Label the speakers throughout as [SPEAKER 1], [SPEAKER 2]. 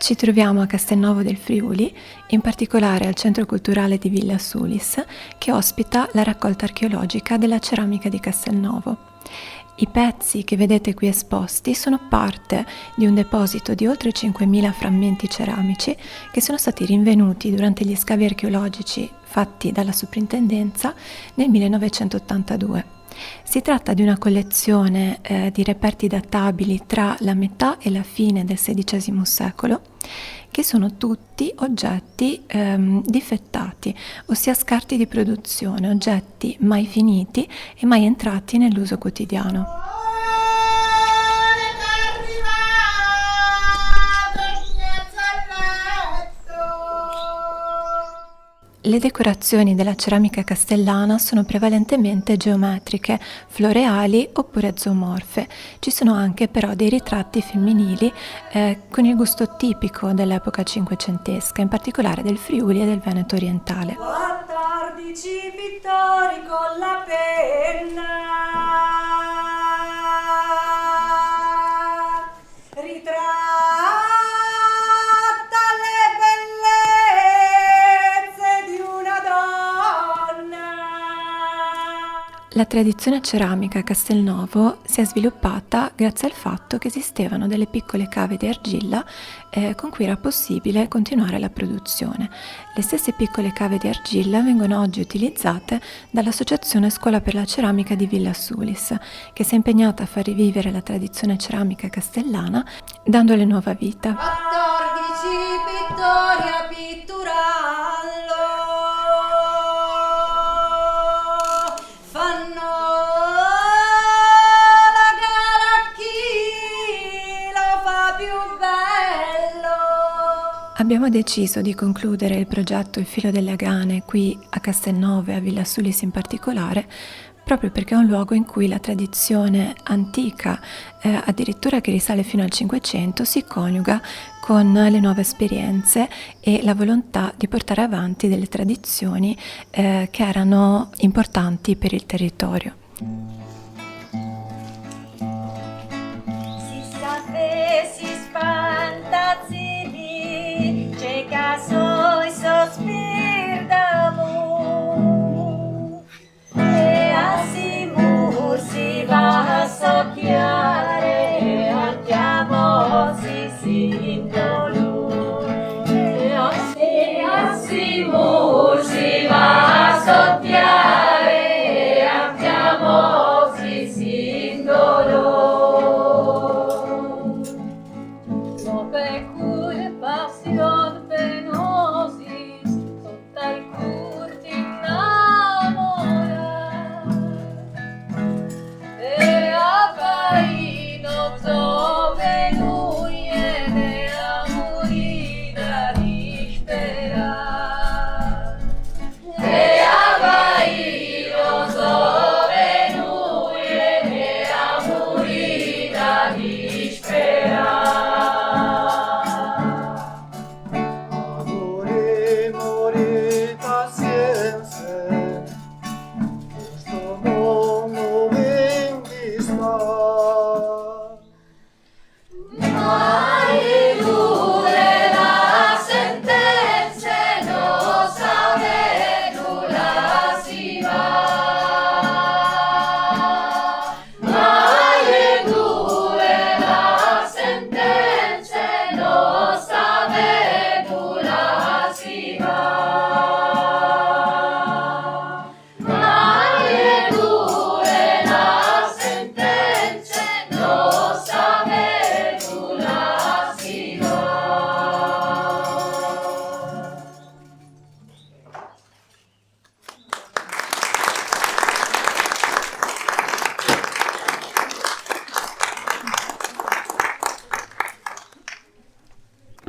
[SPEAKER 1] Ci troviamo a Castelnuovo del Friuli, in particolare al Centro Culturale di Villa Sulis, che ospita la raccolta archeologica della ceramica di Castelnuovo. I pezzi che vedete qui esposti sono parte di un deposito di oltre 5.000 frammenti ceramici che sono stati rinvenuti durante gli scavi archeologici fatti dalla Soprintendenza nel 1982. Si tratta di una collezione di reperti databili tra la metà e la fine del XVI secolo, che sono tutti oggetti difettati, ossia scarti di produzione, oggetti mai finiti e mai entrati nell'uso quotidiano. Le decorazioni della ceramica castellana sono prevalentemente geometriche, floreali oppure zoomorfe. Ci sono anche però dei ritratti femminili con il gusto tipico dell'epoca cinquecentesca, in particolare del Friuli e del Veneto orientale.
[SPEAKER 2] 14 pittori con la penna
[SPEAKER 1] La tradizione ceramica a Castelnuovo si è sviluppata grazie al fatto che esistevano delle piccole cave di argilla con cui era possibile continuare la produzione. Le stesse piccole cave di argilla vengono oggi utilizzate dall'Associazione Scuola per la Ceramica di Villa Sulis, che si è impegnata a far rivivere la tradizione ceramica castellana dandole nuova vita.
[SPEAKER 2] 14 pittori a pitturare
[SPEAKER 1] Abbiamo deciso di concludere il progetto Il filo delle Agane qui a Castelnuovo e a Villa Sulis in particolare, proprio perché è un luogo in cui la tradizione antica, addirittura che risale fino al Cinquecento, si coniuga con le nuove esperienze e la volontà di portare avanti delle tradizioni che erano importanti per il territorio.
[SPEAKER 2] Si sape, si spanta, c'è caso i sospir d'amor e a Simur si va a socchiare e andiamo si indolore e a Simur si va a socchiare e andiamo si indolore. Passion penosis, sotto il curti innamora e appaino dove lui è a morire di sperare e appaino dove lui è a morire di sperare.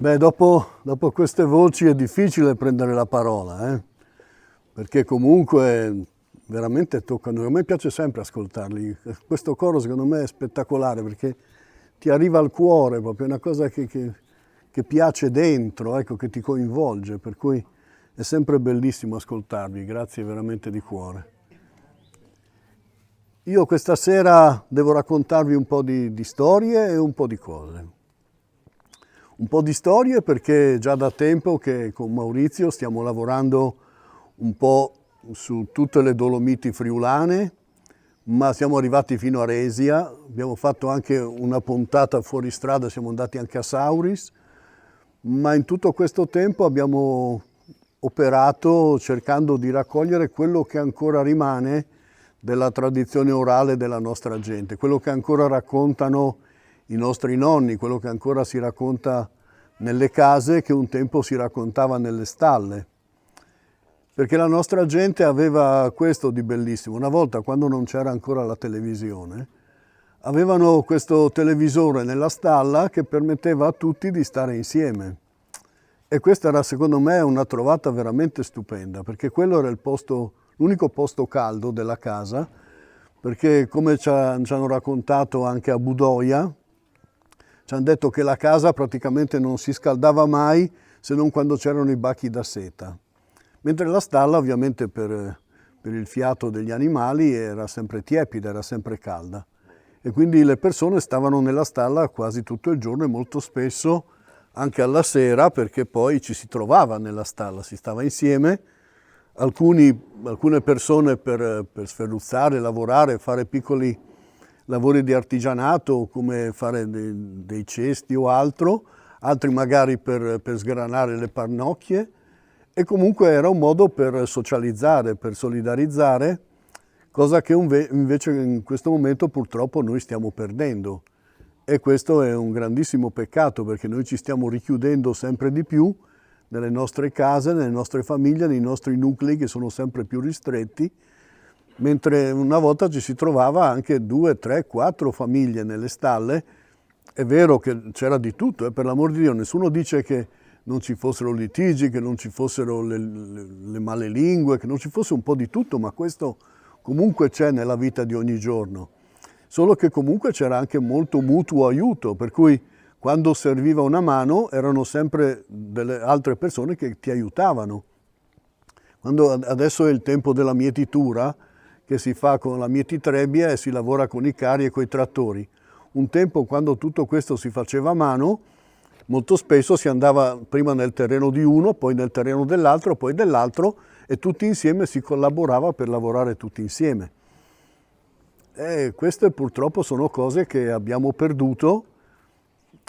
[SPEAKER 3] Beh, dopo queste voci è difficile prendere la parola, perché comunque veramente toccano. A me piace sempre ascoltarli. Questo coro secondo me è spettacolare perché ti arriva al cuore, proprio è una cosa che piace dentro, ecco, che ti coinvolge, per cui è sempre bellissimo ascoltarvi. Grazie veramente di cuore. Io questa sera devo raccontarvi un po' di storie e un po' di cose. Un po' di storie perché già da tempo che con Maurizio stiamo lavorando un po' su tutte le Dolomiti friulane, ma siamo arrivati fino a Resia, abbiamo fatto anche una puntata fuori strada, siamo andati anche a Sauris, ma in tutto questo tempo abbiamo operato cercando di raccogliere quello che ancora rimane della tradizione orale della nostra gente, quello che ancora raccontano i nostri nonni, quello che ancora si racconta nelle case, che un tempo si raccontava nelle stalle. Perché la nostra gente aveva questo di bellissimo. Una volta, quando non c'era ancora la televisione, avevano questo televisore nella stalla che permetteva a tutti di stare insieme. E questa era, secondo me, una trovata veramente stupenda, perché quello era l'unico posto caldo della casa, perché come ci hanno raccontato anche a Budoia, ci hanno detto che la casa praticamente non si scaldava mai se non quando c'erano i bacchi da seta. Mentre la stalla, ovviamente per il fiato degli animali, era sempre tiepida, era sempre calda. E quindi le persone stavano nella stalla quasi tutto il giorno e molto spesso anche alla sera, perché poi ci si trovava nella stalla, si stava insieme. Alcune persone per sferruzzare, lavorare, fare piccoli lavori di artigianato, come fare dei cesti o altro, altri magari per sgranare le pannocchie. E comunque era un modo per socializzare, per solidarizzare, cosa che invece in questo momento purtroppo noi stiamo perdendo. E questo è un grandissimo peccato, perché noi ci stiamo richiudendo sempre di più nelle nostre case, nelle nostre famiglie, nei nostri nuclei che sono sempre più ristretti, mentre una volta ci si trovava anche 2, 3, 4 famiglie nelle stalle. È vero che c'era di tutto, per l'amor di Dio, nessuno dice che non ci fossero litigi, che non ci fossero le male lingue, che non ci fosse un po' di tutto, ma questo comunque c'è nella vita di ogni giorno. Solo che comunque c'era anche molto mutuo aiuto, per cui quando serviva una mano erano sempre delle altre persone che ti aiutavano. Adesso è il tempo della mietitura, che si fa con la mietitrebbia e si lavora con i carri e con i trattori. Un tempo, quando tutto questo si faceva a mano, molto spesso si andava prima nel terreno di uno, poi nel terreno dell'altro, poi dell'altro, e tutti insieme si collaborava per lavorare tutti insieme. E queste purtroppo sono cose che abbiamo perduto,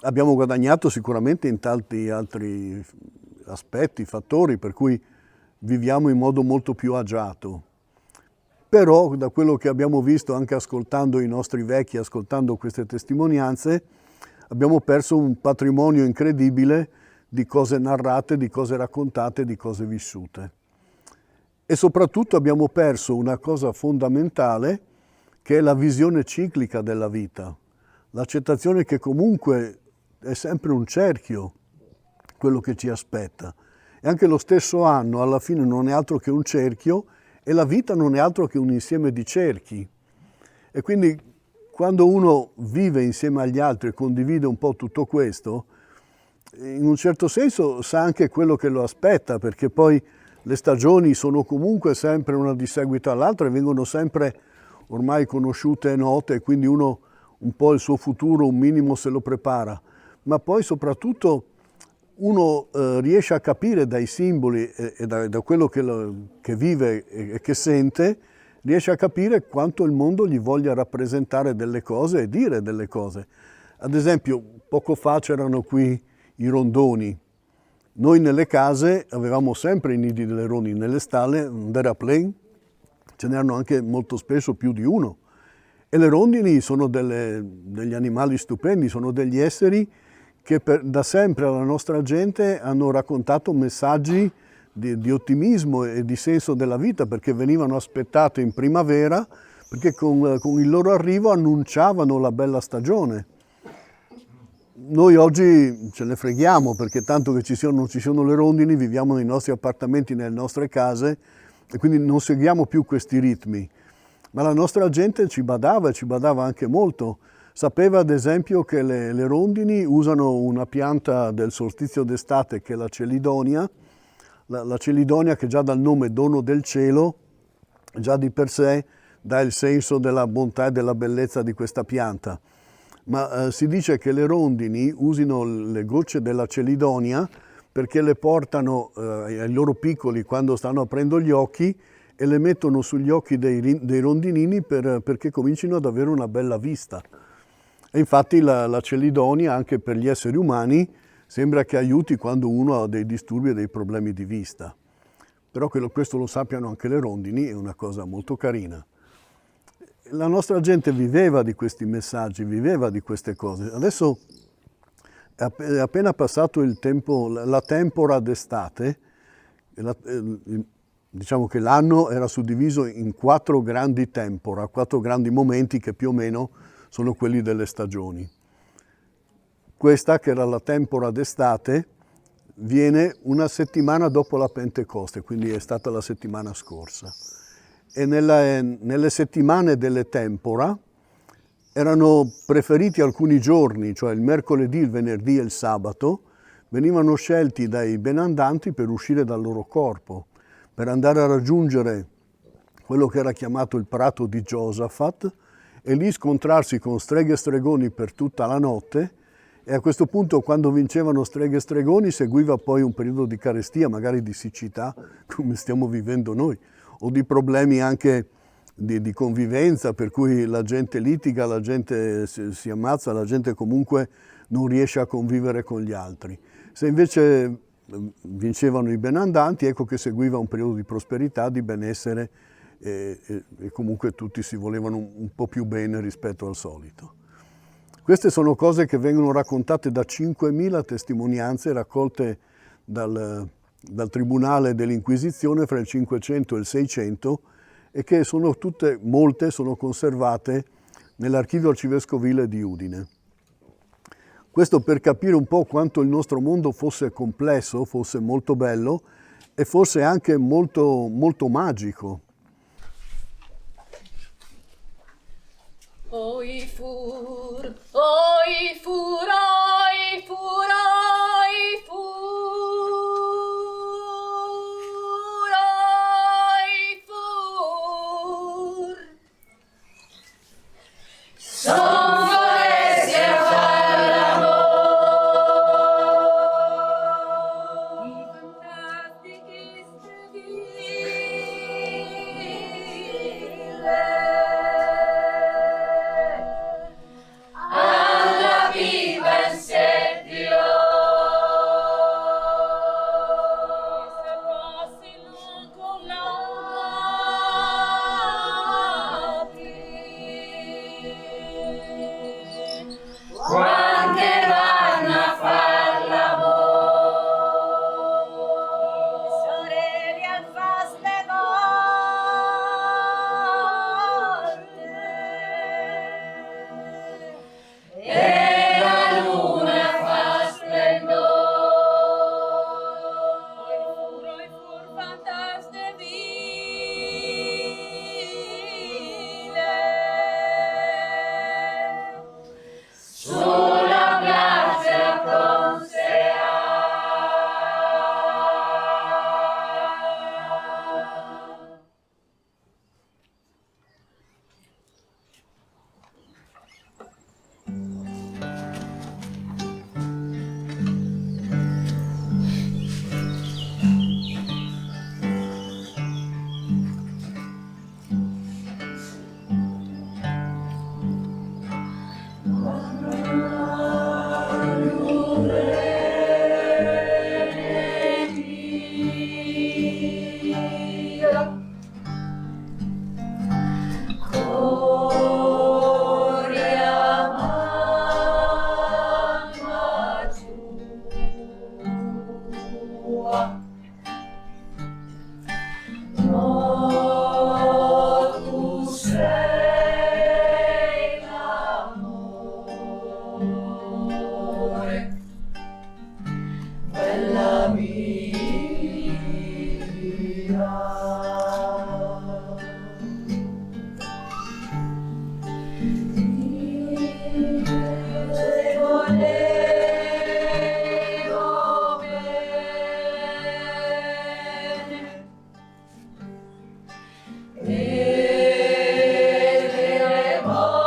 [SPEAKER 3] abbiamo guadagnato sicuramente in tanti altri aspetti, fattori, per cui viviamo in modo molto più agiato. Però da quello che abbiamo visto anche ascoltando i nostri vecchi, ascoltando queste testimonianze, abbiamo perso un patrimonio incredibile di cose narrate, di cose raccontate, di cose vissute. E soprattutto abbiamo perso una cosa fondamentale, che è la visione ciclica della vita, l'accettazione che comunque è sempre un cerchio quello che ci aspetta. E anche lo stesso anno alla fine non è altro che un cerchio e la vita non è altro che un insieme di cerchi. E quindi quando uno vive insieme agli altri e condivide un po' tutto questo, in un certo senso sa anche quello che lo aspetta, perché poi le stagioni sono comunque sempre una di seguito all'altra e vengono sempre ormai conosciute e note, e quindi uno un po' il suo futuro un minimo se lo prepara. Ma poi soprattutto uno riesce a capire dai simboli e da quello che vive e che sente, riesce a capire quanto il mondo gli voglia rappresentare delle cose e dire delle cose. Ad esempio, poco fa c'erano qui i rondoni. Noi nelle case avevamo sempre i nidi delle rondini, nelle stalle, d'era plain, ce n'erano anche molto spesso più di uno. E le rondini sono degli animali stupendi, sono degli esseri che da sempre alla nostra gente hanno raccontato messaggi di ottimismo e di senso della vita, perché venivano aspettate in primavera, perché con il loro arrivo annunciavano la bella stagione. Noi oggi ce ne freghiamo, perché tanto che non ci sono le rondini, viviamo nei nostri appartamenti, nelle nostre case, e quindi non seguiamo più questi ritmi. Ma la nostra gente ci badava, e ci badava anche molto. Sapeva ad esempio che le rondini usano una pianta del solstizio d'estate, che è la celidonia. La celidonia, che già dal nome dono del cielo, già di per sé dà il senso della bontà e della bellezza di questa pianta. ma si dice che le rondini usino le gocce della celidonia perché le portano ai loro piccoli quando stanno aprendo gli occhi e le mettono sugli occhi dei rondinini perché comincino ad avere una bella vista. E infatti la celidonia anche per gli esseri umani sembra che aiuti quando uno ha dei disturbi e dei problemi di vista. Però che questo lo sappiano anche le rondini è una cosa molto carina. La nostra gente viveva di questi messaggi, viveva di queste cose. Adesso è appena passato il tempo, la tempora d'estate, diciamo che l'anno era suddiviso in 4 grandi tempora, 4 grandi momenti che più o meno sono quelli delle stagioni. Questa, che era la tempora d'estate, viene una settimana dopo la Pentecoste, quindi è stata la settimana scorsa. E nelle settimane delle tempora erano preferiti alcuni giorni, cioè il mercoledì, il venerdì e il sabato, venivano scelti dai benandanti per uscire dal loro corpo, per andare a raggiungere quello che era chiamato il prato di Giosafat e lì scontrarsi con streghe e stregoni per tutta la notte. E a questo punto, quando vincevano streghe e stregoni, seguiva poi un periodo di carestia, magari di siccità, come stiamo vivendo noi, o di problemi anche di convivenza, per cui la gente litiga, la gente si ammazza, la gente comunque non riesce a convivere con gli altri. Se invece vincevano i benandanti, ecco che seguiva un periodo di prosperità, di benessere e comunque tutti si volevano un po' più bene rispetto al solito. Queste sono cose che vengono raccontate da 5.000 testimonianze raccolte dal Tribunale dell'Inquisizione fra il 500 e il 600 e che sono molte sono conservate nell'archivio arcivescovile di Udine. Questo per capire un po' quanto il nostro mondo fosse complesso, fosse molto bello e fosse anche molto, molto magico.
[SPEAKER 2] Oi fur, oi fur, oi fur, oi fur, oi fur. Son volessi a far l'amor, i fantastici stelle. Alla viva insedio, se passi lungo l'api, quando vanno a far l'amor, sorelle al faste volte, e la luna fa splendore. Oi fur fantaste vile, sulla piazza con se tu sei l'amore, bella mia. Te volevo bene e te voglio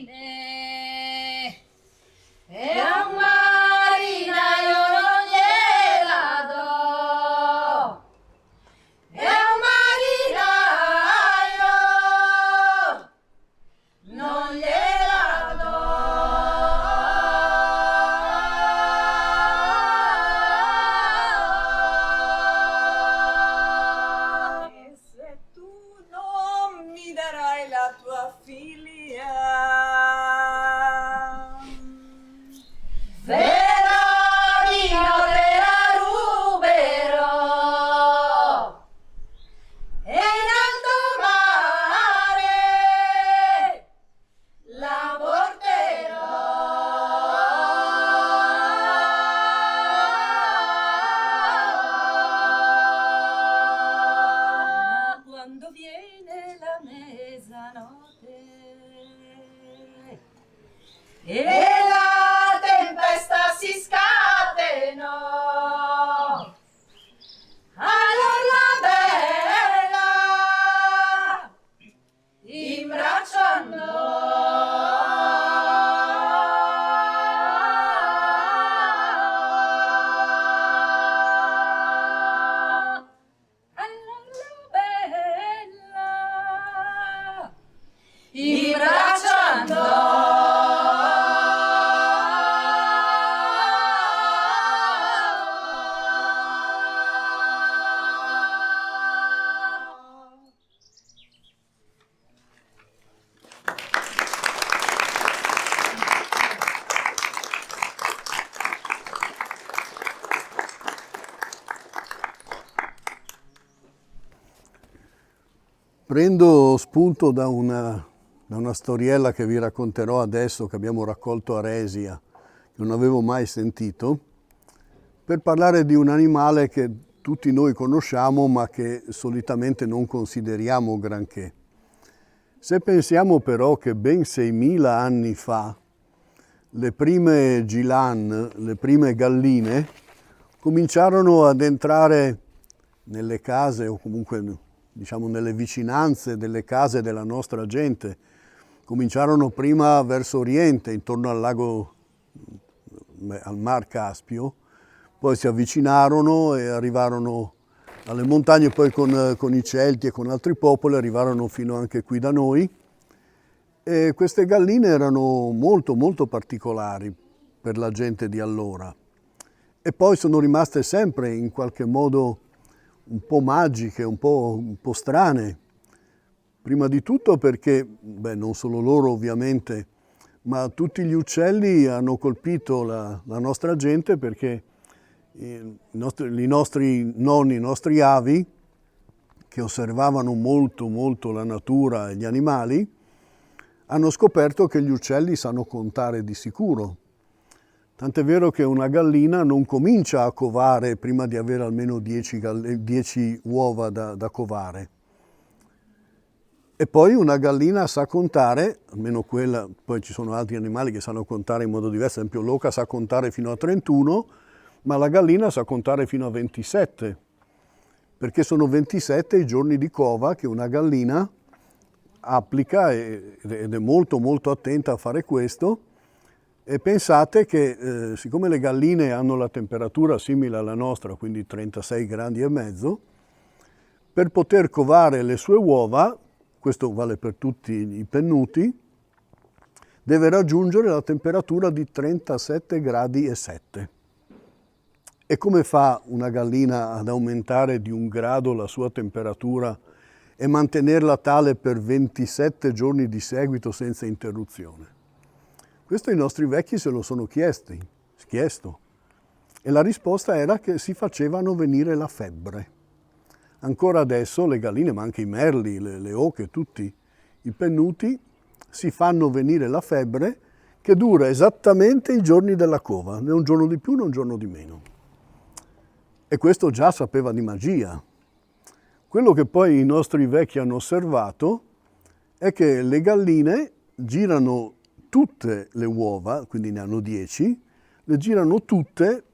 [SPEAKER 2] e a un marinaio non gliela do, e a un marinaio non gliela do. E se tu non mi darai la tua figlia, Veronino te la ruberò e in alto mare la porterò. Ma quando viene la mezzanotte e la tempesta si scatenò, allora la bella in braccio andò, allora bella in braccio andò.
[SPEAKER 3] Prendo spunto da una storiella che vi racconterò adesso, che abbiamo raccolto a Resia, che non avevo mai sentito, per parlare di un animale che tutti noi conosciamo ma che solitamente non consideriamo granché. Se pensiamo però che ben 6.000 anni fa le prime gilan, le prime galline, cominciarono ad entrare nelle case o comunque diciamo nelle vicinanze delle case della nostra gente, cominciarono prima verso oriente, intorno al lago, al Mar Caspio, poi si avvicinarono e arrivarono alle montagne, poi con i Celti e con altri popoli arrivarono fino anche qui da noi. E queste galline erano molto molto particolari per la gente di allora. E poi sono rimaste sempre in qualche modo un po' magiche, un po' strane. Prima di tutto perché, non solo loro ovviamente, ma tutti gli uccelli hanno colpito la nostra gente, perché i nostri nonni, i nostri avi, che osservavano molto molto la natura e gli animali, hanno scoperto che gli uccelli sanno contare di sicuro. Tant'è vero che una gallina non comincia a covare prima di avere almeno 10 uova da covare. E poi una gallina sa contare, almeno quella, poi ci sono altri animali che sanno contare in modo diverso, ad esempio l'oca sa contare fino a 31, ma la gallina sa contare fino a 27, perché sono 27 i giorni di cova che una gallina applica ed è molto molto attenta a fare questo. E pensate che siccome le galline hanno la temperatura simile alla nostra, quindi 36 gradi e mezzo, per poter covare le sue uova, questo vale per tutti i pennuti, deve raggiungere la temperatura di 37 gradi e 7. E come fa una gallina ad aumentare di 1 grado la sua temperatura e mantenerla tale per 27 giorni di seguito senza interruzione? Questo i nostri vecchi se lo sono chiesto. E la risposta era che si facevano venire la febbre. Ancora adesso le galline, ma anche i merli, le oche, tutti i pennuti, si fanno venire la febbre che dura esattamente i giorni della cova, né un giorno di più né un giorno di meno. E questo già sapeva di magia. Quello che poi i nostri vecchi hanno osservato è che le galline girano tutte le uova, quindi ne hanno 10, le girano tutte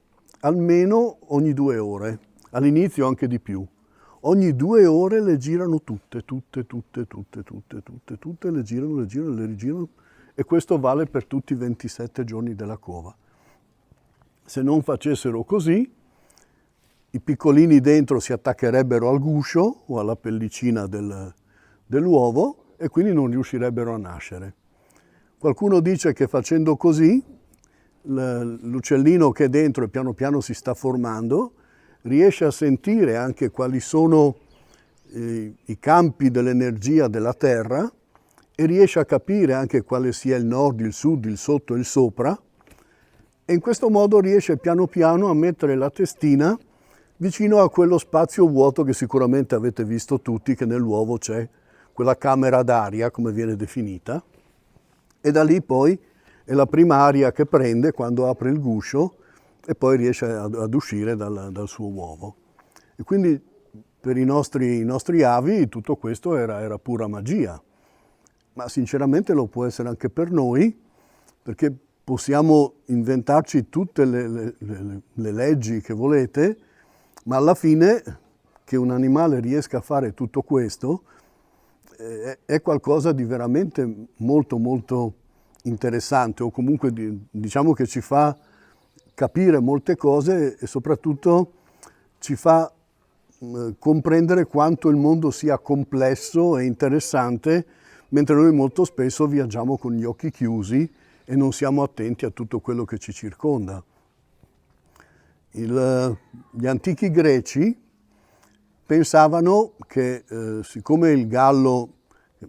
[SPEAKER 3] almeno ogni 2 ore, all'inizio anche di più. Ogni 2 ore le girano tutte, le girano, le rigirano, e questo vale per tutti i 27 giorni della cova. Se non facessero così, i piccolini dentro si attaccherebbero al guscio o alla pellicina dell'uovo e quindi non riuscirebbero a nascere. Qualcuno dice che facendo così l'uccellino che è dentro e piano piano si sta formando riesce a sentire anche quali sono i campi dell'energia della Terra e riesce a capire anche quale sia il nord, il sud, il sotto e il sopra, e in questo modo riesce piano piano a mettere la testina vicino a quello spazio vuoto che sicuramente avete visto tutti, che nell'uovo c'è quella camera d'aria, come viene definita, e da lì poi è la prima aria che prende quando apre il guscio e poi riesce ad uscire dal suo uovo. E quindi per i nostri avi tutto questo era pura magia, ma sinceramente lo può essere anche per noi, perché possiamo inventarci tutte le leggi che volete, ma alla fine che un animale riesca a fare tutto questo è qualcosa di veramente molto molto interessante, o comunque diciamo che ci fa capire molte cose e soprattutto ci fa comprendere quanto il mondo sia complesso e interessante, mentre noi molto spesso viaggiamo con gli occhi chiusi e non siamo attenti a tutto quello che ci circonda. Gli antichi greci pensavano che siccome il gallo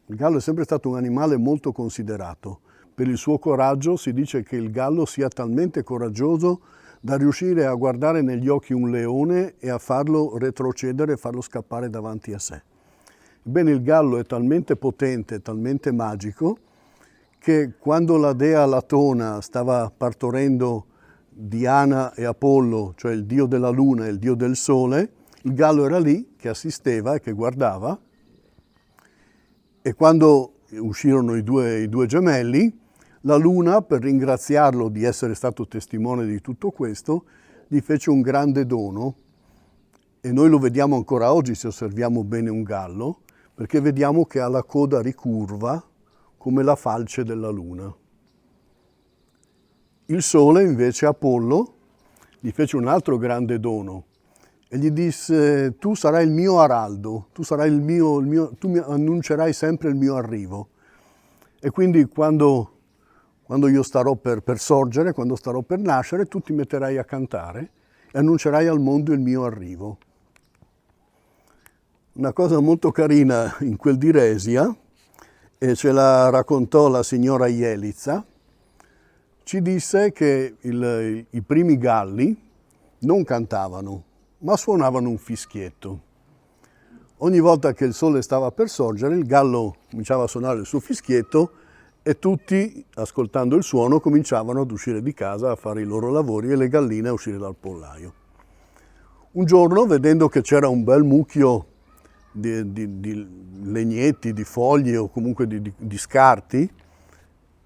[SPEAKER 3] è sempre stato un animale molto considerato, per il suo coraggio si dice che il gallo sia talmente coraggioso da riuscire a guardare negli occhi un leone e a farlo retrocedere e farlo scappare davanti a sé. Ebbene, il gallo è talmente potente, talmente magico, che quando la dea Latona stava partorendo Diana e Apollo, cioè il dio della luna e il dio del sole, il gallo era lì che assisteva e che guardava, e quando uscirono i due gemelli, la luna, per ringraziarlo di essere stato testimone di tutto questo, gli fece un grande dono, e noi lo vediamo ancora oggi se osserviamo bene un gallo, perché vediamo che ha la coda ricurva come la falce della luna. Il sole invece, Apollo, gli fece un altro grande dono e gli disse: tu sarai il mio araldo, tu mi annuncerai sempre il mio arrivo. E quindi quando io starò per sorgere, quando starò per nascere, tu ti metterai a cantare e annuncerai al mondo il mio arrivo. Una cosa molto carina in quel di Resia, e ce la raccontò la signora Ielitsa, ci disse che i primi galli non cantavano, ma suonavano un fischietto. Ogni volta che il sole stava per sorgere, il gallo cominciava a suonare il suo fischietto e tutti, ascoltando il suono, cominciavano ad uscire di casa a fare i loro lavori e le galline a uscire dal pollaio. Un giorno, vedendo che c'era un bel mucchio di legnetti, di foglie o comunque di scarti,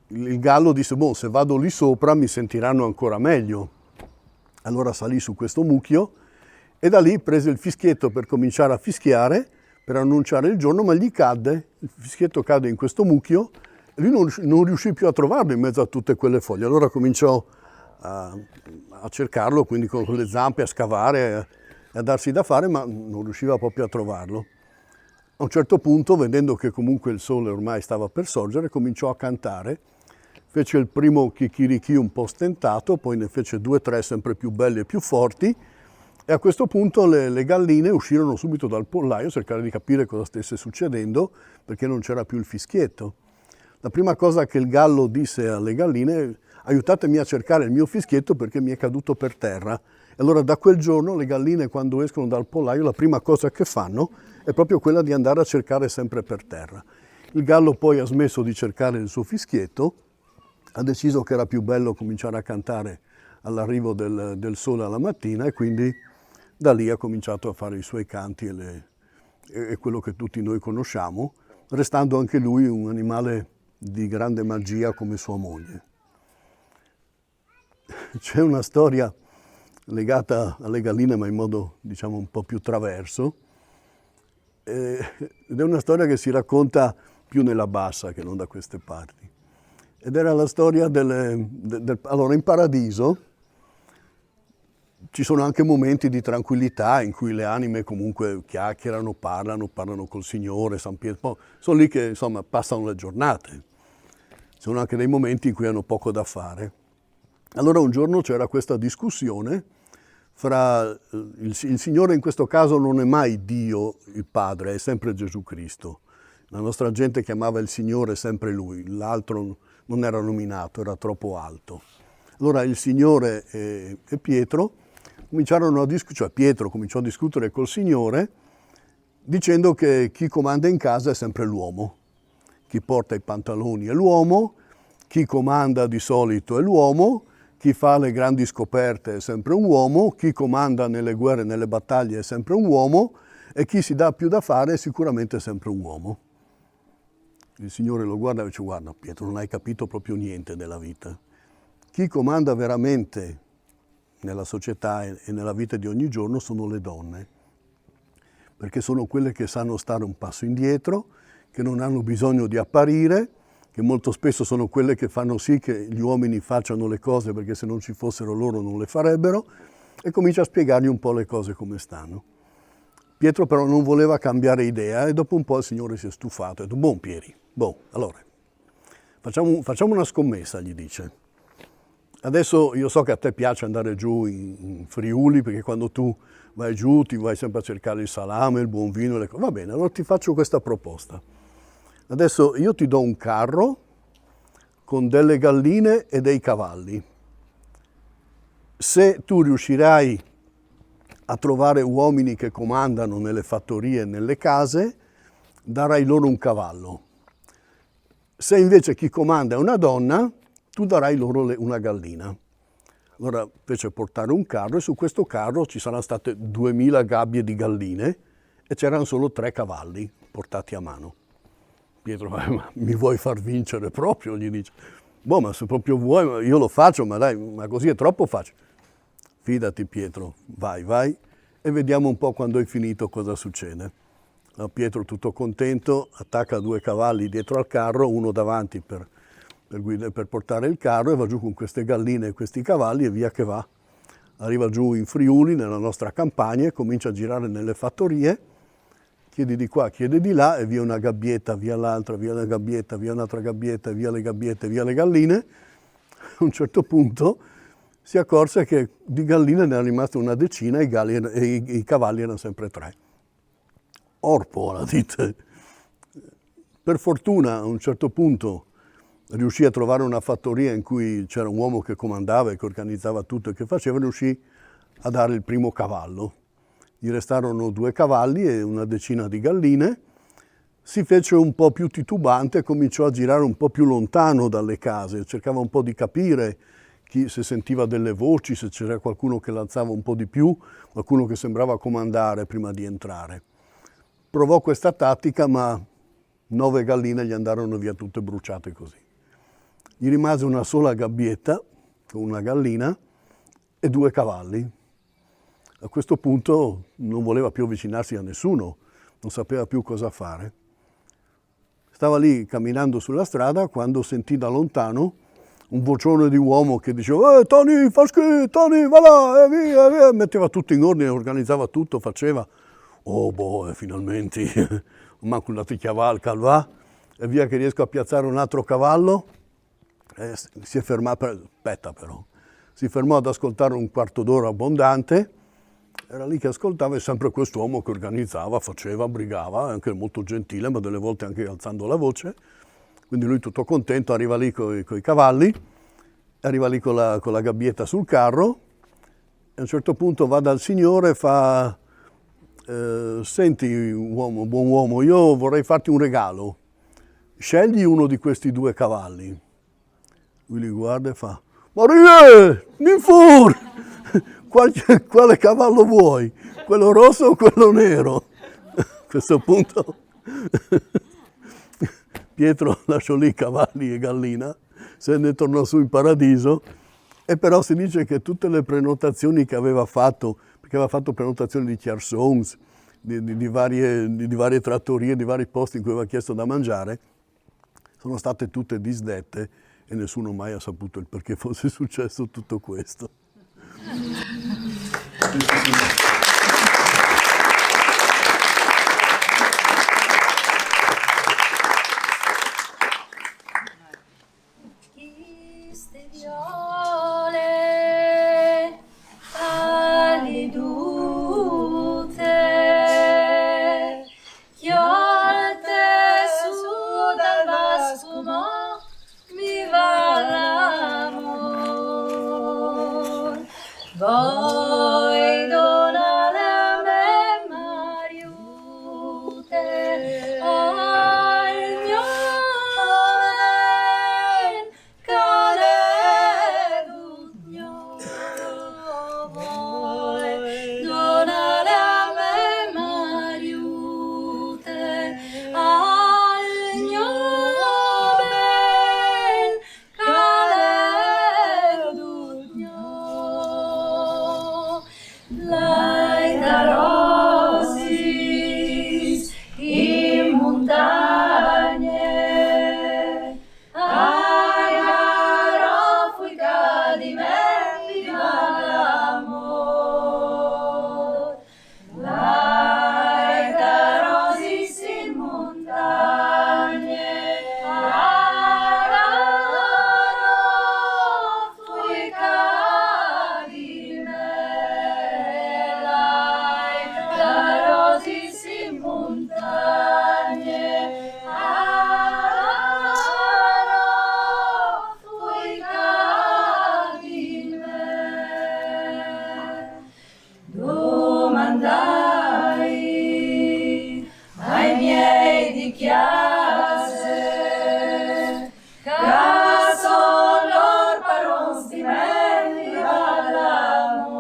[SPEAKER 3] il gallo disse: boh, se vado lì sopra mi sentiranno ancora meglio. Allora salì su questo mucchio e da lì prese il fischietto per cominciare a fischiare, per annunciare il giorno, ma gli cadde, il fischietto cadde in questo mucchio e lui non riuscì più a trovarlo in mezzo a tutte quelle foglie. Allora cominciò a cercarlo, quindi con le zampe, a scavare, a darsi da fare, ma non riusciva proprio a trovarlo. A un certo punto, vedendo che comunque il sole ormai stava per sorgere, cominciò a cantare. Fece il primo chicchirichì un po' stentato, poi ne fece 2 o 3 sempre più belli e più forti, e a questo punto le galline uscirono subito dal pollaio a cercare di capire cosa stesse succedendo, perché non c'era più il fischietto. La prima cosa che il gallo disse alle galline: aiutatemi a cercare il mio fischietto perché mi è caduto per terra. E allora da quel giorno le galline, quando escono dal pollaio, la prima cosa che fanno è proprio quella di andare a cercare sempre per terra. Il gallo poi ha smesso di cercare il suo fischietto, ha deciso che era più bello cominciare a cantare all'arrivo del sole alla mattina, e quindi da lì ha cominciato a fare i suoi canti e quello che tutti noi conosciamo, restando anche lui un animale di grande magia come sua moglie. C'è una storia legata alle galline, ma in modo, diciamo, un po' più traverso, ed è una storia che si racconta più nella bassa che non da queste parti. ed era la storia allora in paradiso ci sono anche momenti di tranquillità in cui le anime comunque chiacchierano, parlano col Signore, San Pietro, sono lì che insomma passano le giornate. Ci sono anche dei momenti in cui hanno poco da fare. Allora un giorno c'era questa discussione fra il Signore, in questo caso non è mai Dio il Padre, è sempre Gesù Cristo. La nostra gente chiamava il Signore sempre Lui, l'altro non era nominato, era troppo alto. Allora il Signore e Pietro cominciarono a discutere, cioè Pietro cominciò a discutere col Signore dicendo che chi comanda in casa è sempre l'uomo. Chi porta i pantaloni è l'uomo, chi comanda di solito è l'uomo, chi fa le grandi scoperte è sempre un uomo, chi comanda nelle guerre e nelle battaglie è sempre un uomo e chi si dà più da fare è sicuramente sempre un uomo. Il Signore lo guarda e dice: guarda Pietro, non hai capito proprio niente della vita. Chi comanda veramente nella società e nella vita di ogni giorno sono le donne, perché sono quelle che sanno stare un passo indietro, che non hanno bisogno di apparire, che molto spesso sono quelle che fanno sì che gli uomini facciano le cose, perché se non ci fossero loro non le farebbero, e comincia a spiegargli un po' le cose come stanno. Pietro però non voleva cambiare idea e dopo un po' il Signore si è stufato e ha detto: buon Pieri, allora facciamo una scommessa, gli dice. Adesso io so che a te piace andare giù in Friuli, perché quando tu vai giù ti vai sempre a cercare il salame, il buon vino, le cose. Va bene, allora ti faccio questa proposta. Adesso io ti do un carro con delle galline e dei cavalli. Se tu riuscirai a trovare uomini che comandano nelle fattorie e nelle case, darai loro un cavallo. Se invece chi comanda è una donna, tu darai loro una gallina. Allora fece portare un carro e su questo carro ci saranno state 2000 gabbie di galline e c'erano solo 3 cavalli portati a mano. Pietro: ma mi vuoi far vincere proprio? Gli dice. Ma se proprio vuoi io lo faccio, ma dai, ma così è troppo facile. Fidati Pietro, vai e vediamo un po' quando hai finito cosa succede. Allora, Pietro tutto contento attacca 2 cavalli dietro al carro, uno davanti per portare il carro, e va giù con queste galline e questi cavalli e via che va. Arriva giù in Friuli, nella nostra campagna, e comincia a girare nelle fattorie, chiede di qua, chiede di là, e via una gabbietta, via l'altra, via una gabbietta, via un'altra gabbietta, via le gabbiette, via le galline. A un certo punto si accorse che di galline ne era rimasta una decina e i cavalli erano sempre 3. Orpo, la dite. Per fortuna a un certo punto riuscì a trovare una fattoria in cui c'era un uomo che comandava e che organizzava tutto e che faceva, riuscì a dare il primo cavallo. Gli restarono 2 cavalli e una decina di galline. Si fece un po' più titubante e cominciò a girare un po' più lontano dalle case, cercava un po' di capire se sentiva delle voci, se c'era qualcuno che lanciava un po' di più, qualcuno che sembrava comandare prima di entrare. Provò questa tattica, ma 9 galline gli andarono via tutte bruciate così. Gli rimase una sola gabbietta con una gallina e 2 cavalli. A questo punto non voleva più avvicinarsi a nessuno, non sapeva più cosa fare. Stava lì camminando sulla strada quando sentì da lontano un vocione di uomo che diceva Tony, fa schifo, Tony, va là, via. Metteva tutto in ordine, organizzava tutto, faceva. Finalmente, manco una cavalca, va, e via che riesco a piazzare un altro cavallo. Si è fermato, aspetta però, si fermò ad ascoltare un quarto d'ora abbondante, era lì che ascoltava, e sempre quest'uomo che organizzava, faceva, brigava, anche molto gentile, ma delle volte anche alzando la voce. Quindi lui tutto contento arriva lì con i cavalli, arriva lì con la gabbietta sul carro, e a un certo punto va dal Signore e fa senti buon uomo, io vorrei farti un regalo, scegli uno di questi 2 cavalli. Lui li guarda e fa: Maria, Ninfur, quale cavallo vuoi? Quello rosso o quello nero? A questo punto Pietro lasciò lì cavalli e gallina, se ne tornò su in paradiso, e però si dice che tutte le prenotazioni che aveva fatto, perché aveva fatto prenotazioni di Chersons, di varie trattorie, di vari posti in cui aveva chiesto da mangiare, sono state tutte disdette, e nessuno mai ha saputo il perché fosse successo tutto questo.
[SPEAKER 4] Queste viole pallidute, chiolte su dal vascumo, mi va l'amor. Voi donate a me, Mariute, al mio ben caledugno. Voi donate a me, Mariute, al mio ben caledugno. Laida rosis in montagne, ai garofuica di me viva l'amor. Laida rosis in montagne, ai garofuica di me. Laida rosis in montagne, ai garofuica di me. Domandai ai miei di chiase, ca son lor parons di me, viva l'amor.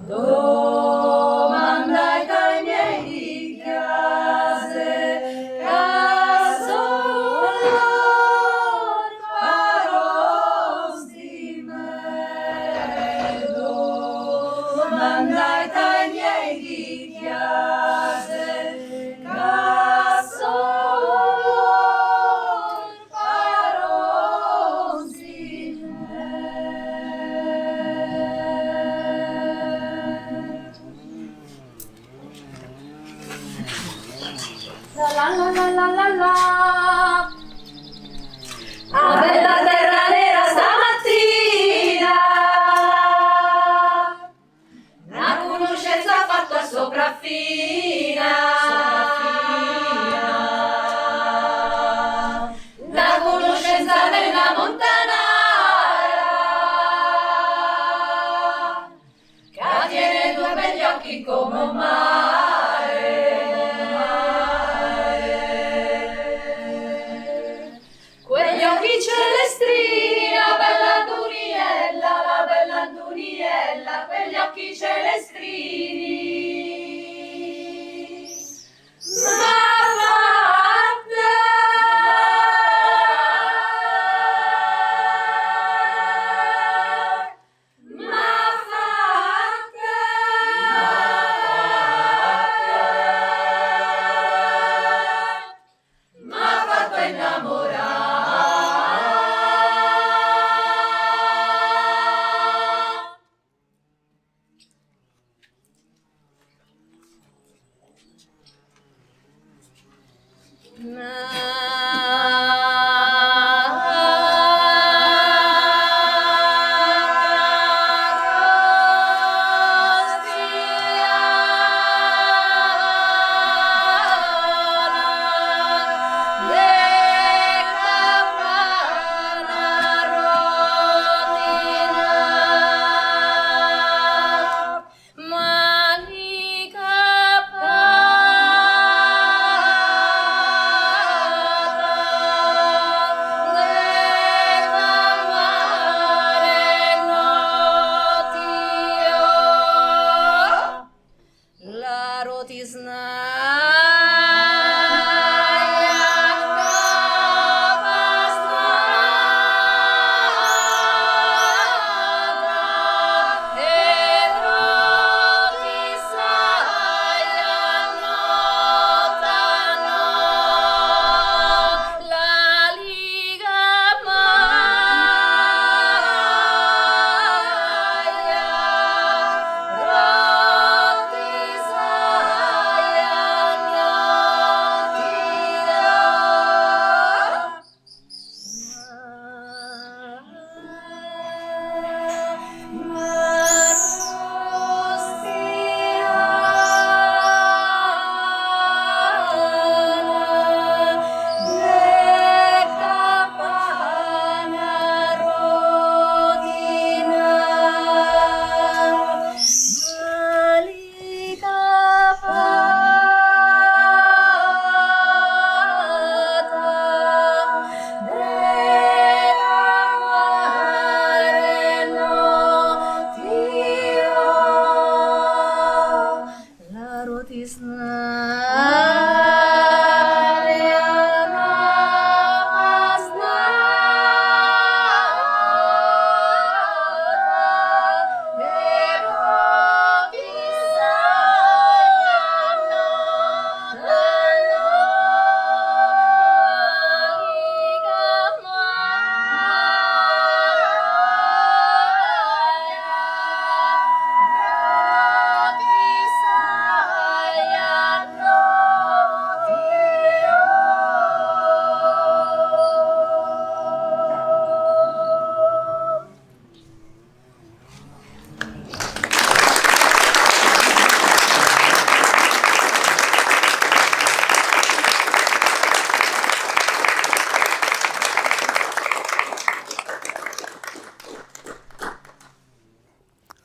[SPEAKER 4] Domandai ai miei di chiase, ca son lor parons di me. Domandai ai miei di chiase, ca son lor parons di me. La la la la la la la. A bella terra nera stamattina, una conoscenza fatta sopraffina, una conoscenza nella montanara, che tiene due begli occhi come un mare. Quegli occhi celestrini, la bella Antoniella, quegli occhi celestrini. Ma m'ha fatto innamorare.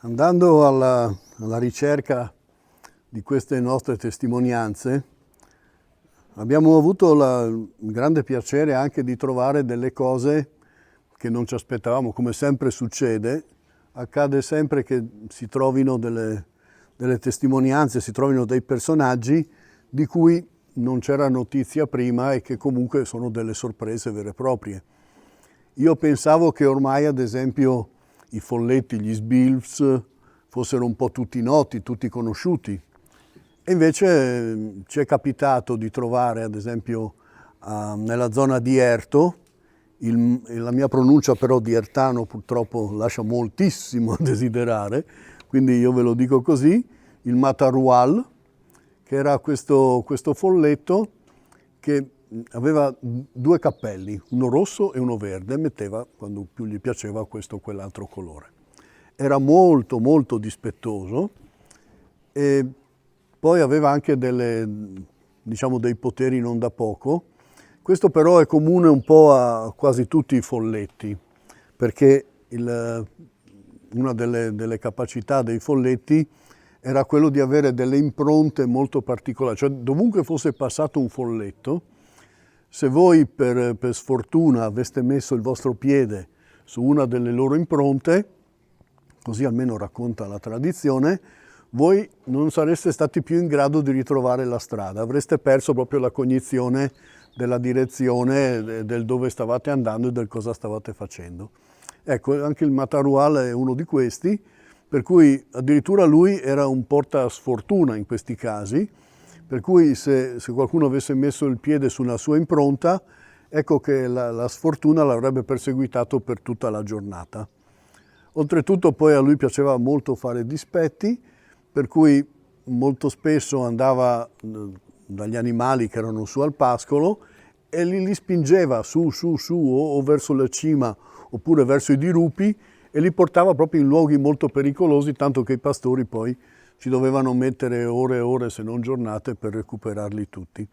[SPEAKER 3] Andando alla ricerca di queste nostre testimonianze, abbiamo avuto il grande piacere anche di trovare delle cose che non ci aspettavamo, come sempre succede. Accade sempre che si trovino delle testimonianze, si trovino dei personaggi di cui non c'era notizia prima e che comunque sono delle sorprese vere e proprie. Io pensavo che ormai, ad esempio, i folletti, gli sbilfs, fossero un po' tutti noti, tutti conosciuti. E invece ci è capitato di trovare, ad esempio, nella zona di Erto, la mia pronuncia però di ertano purtroppo lascia moltissimo a desiderare, quindi io ve lo dico così, il Matarual, che era questo folletto che aveva due cappelli, uno rosso e uno verde, e metteva, quando più gli piaceva, questo o quell'altro colore. Era molto molto dispettoso e poi aveva anche dei poteri non da poco. Questo però è comune un po' a quasi tutti i folletti, perché una delle capacità dei folletti era quello di avere delle impronte molto particolari, cioè dovunque fosse passato un folletto, se voi per sfortuna aveste messo il vostro piede su una delle loro impronte, così almeno racconta la tradizione, voi non sareste stati più in grado di ritrovare la strada, avreste perso proprio la cognizione della direzione, del dove stavate andando e del cosa stavate facendo. Ecco, anche il Matarual è uno di questi, per cui addirittura lui era un portasfortuna in questi casi, per cui se qualcuno avesse messo il piede su una sua impronta, ecco che la sfortuna l'avrebbe perseguitato per tutta la giornata. Oltretutto poi a lui piaceva molto fare dispetti, per cui molto spesso andava dagli animali che erano su al pascolo e li spingeva su o verso la cima oppure verso i dirupi e li portava proprio in luoghi molto pericolosi, tanto che i pastori poi ci dovevano mettere ore e ore, se non giornate, per recuperarli tutti.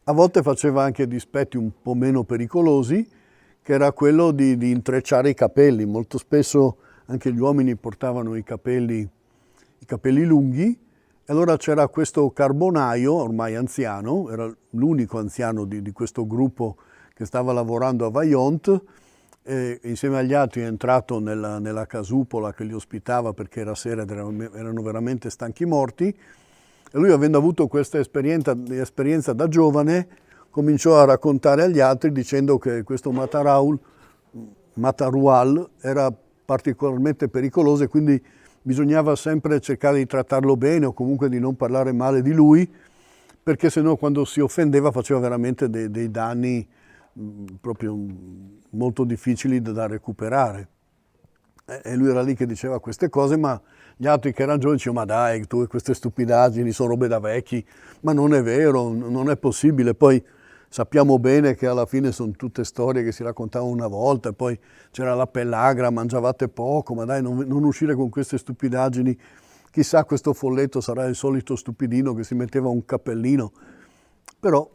[SPEAKER 3] A volte faceva anche dispetti un po' meno pericolosi, che era quello di intrecciare i capelli. Molto spesso anche gli uomini portavano i capelli lunghi, e allora c'era questo carbonaio, ormai anziano, era l'unico anziano di questo gruppo che stava lavorando a Vajont, e insieme agli altri è entrato nella casupola che li ospitava perché era sera ed erano veramente stanchi morti, e lui, avendo avuto questa esperienza da giovane, cominciò a raccontare agli altri dicendo che questo Matarual era particolarmente pericoloso e quindi bisognava sempre cercare di trattarlo bene o comunque di non parlare male di lui, perché sennò quando si offendeva faceva veramente dei danni proprio molto difficili da recuperare. E lui era lì che diceva queste cose, ma gli altri che erano giovani dicevano: ma dai, tu queste stupidaggini sono robe da vecchi, ma non è vero, non è possibile. Poi sappiamo bene che alla fine sono tutte storie che si raccontavano una volta, poi c'era la pellagra, mangiavate poco, ma dai, non uscire con queste stupidaggini. Chissà, questo folletto sarà il solito stupidino che si metteva un cappellino. Però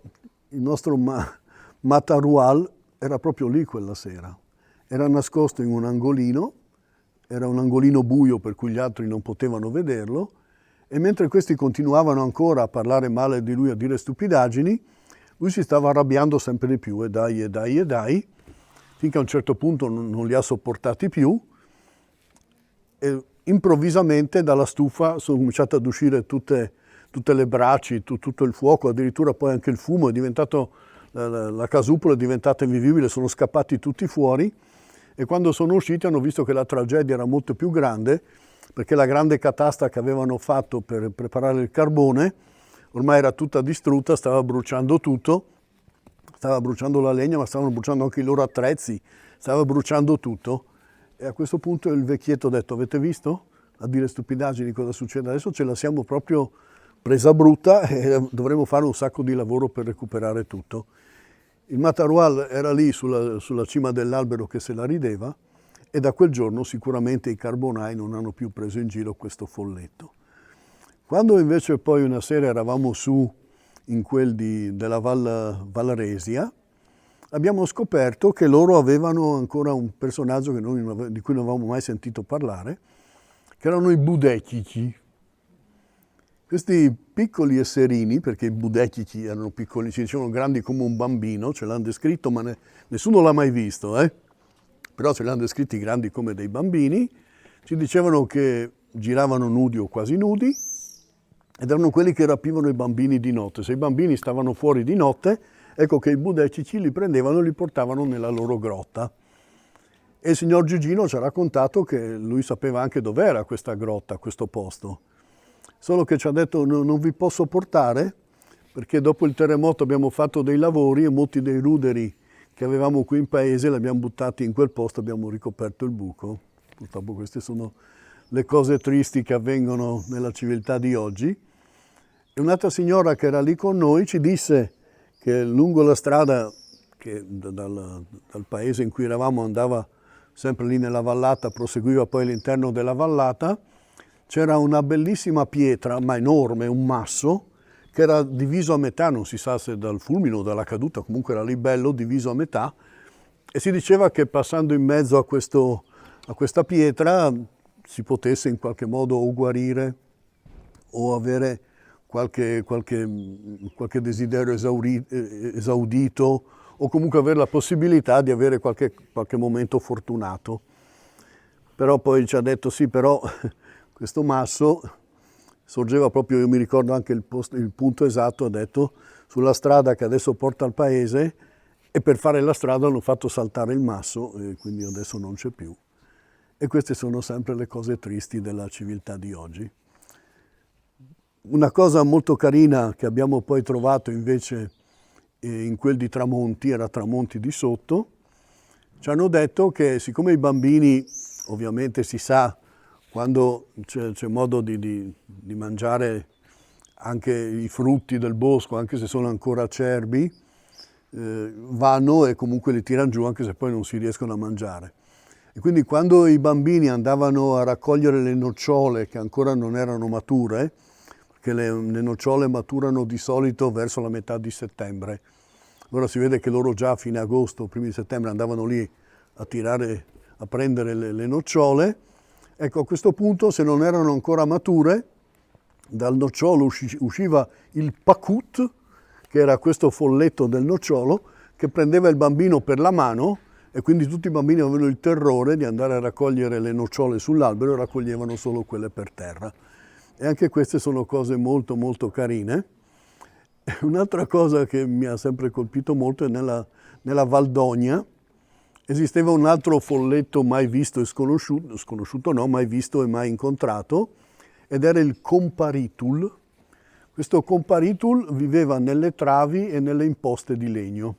[SPEAKER 3] il nostro Matarual era proprio lì quella sera. Era nascosto in un angolino, era un angolino buio per cui gli altri non potevano vederlo, e mentre questi continuavano ancora a parlare male di lui, a dire stupidaggini, lui si stava arrabbiando sempre di più, e dai, finché a un certo punto non li ha sopportati più, e improvvisamente dalla stufa sono cominciate ad uscire tutte le braci, tutto il fuoco, addirittura poi anche il fumo, è diventato, la casupola è diventata invivibile, sono scappati tutti fuori, e quando sono usciti hanno visto che la tragedia era molto più grande, perché la grande catasta che avevano fatto per preparare il carbone ormai era tutta distrutta, stava bruciando tutto, stava bruciando la legna, ma stavano bruciando anche i loro attrezzi, stava bruciando tutto. E a questo punto il vecchietto ha detto: avete visto? A dire stupidaggini cosa succede adesso? Ce la siamo proprio presa brutta e dovremo fare un sacco di lavoro per recuperare tutto. Il Matarual era lì sulla cima dell'albero che se la rideva, e da quel giorno sicuramente i carbonai non hanno più preso in giro questo folletto. Quando invece poi una sera eravamo su in quel della Val Resia, abbiamo scoperto che loro avevano ancora un personaggio di cui non avevamo mai sentito parlare, che erano i budecchici. Questi piccoli esserini, perché i budecchici erano piccoli, si dicevano grandi come un bambino, ce l'hanno descritto, ma nessuno l'ha mai visto, però ce l'hanno descritti grandi come dei bambini, ci dicevano che giravano nudi o quasi nudi, ed erano quelli che rapivano i bambini di notte. Se i bambini stavano fuori di notte, ecco che i budecchici li prendevano e li portavano nella loro grotta. E il signor Gigino ci ha raccontato che lui sapeva anche dov'era questa grotta, questo posto. Solo che ci ha detto non vi posso portare, perché dopo il terremoto abbiamo fatto dei lavori e molti dei ruderi che avevamo qui in paese li abbiamo buttati in quel posto, abbiamo ricoperto il buco. Purtroppo queste sono le cose tristi che avvengono nella civiltà di oggi. E un'altra signora che era lì con noi ci disse che lungo la strada che dal paese in cui eravamo andava sempre lì nella vallata, proseguiva poi all'interno della vallata, c'era una bellissima pietra, ma enorme, un masso, che era diviso a metà, non si sa se dal fulmine o dalla caduta, comunque era lì bello, diviso a metà, e si diceva che passando in mezzo a questa pietra si potesse in qualche modo o guarire o avere qualche desiderio esaudito o comunque avere la possibilità di avere qualche momento fortunato. Però poi ci ha detto sì, però questo masso sorgeva proprio, io mi ricordo anche il punto esatto, ha detto, sulla strada che adesso porta al paese, e per fare la strada hanno fatto saltare il masso e quindi adesso non c'è più. E queste sono sempre le cose tristi della civiltà di oggi. Una cosa molto carina che abbiamo poi trovato invece in quel di Tramonti, era Tramonti di sotto, ci hanno detto che siccome i bambini, ovviamente si sa, quando c'è modo di mangiare anche i frutti del bosco, anche se sono ancora acerbi, vanno e comunque li tirano giù anche se poi non si riescono a mangiare. E quindi quando i bambini andavano a raccogliere le nocciole che ancora non erano mature, perché le nocciole maturano di solito verso la metà di settembre, allora si vede che loro già a fine agosto, primi di settembre andavano lì a prendere le nocciole. Ecco, a questo punto, se non erano ancora mature, dal nocciolo usciva il pacut, che era questo folletto del nocciolo, che prendeva il bambino per la mano, e quindi tutti i bambini avevano il terrore di andare a raccogliere le nocciole sull'albero e raccoglievano solo quelle per terra. E anche queste sono cose molto molto carine. Un'altra cosa che mi ha sempre colpito molto è nella Valdogna esisteva un altro folletto mai visto e sconosciuto no, mai visto e mai incontrato, ed era il comparitul. Questo comparitul viveva nelle travi e nelle imposte di legno.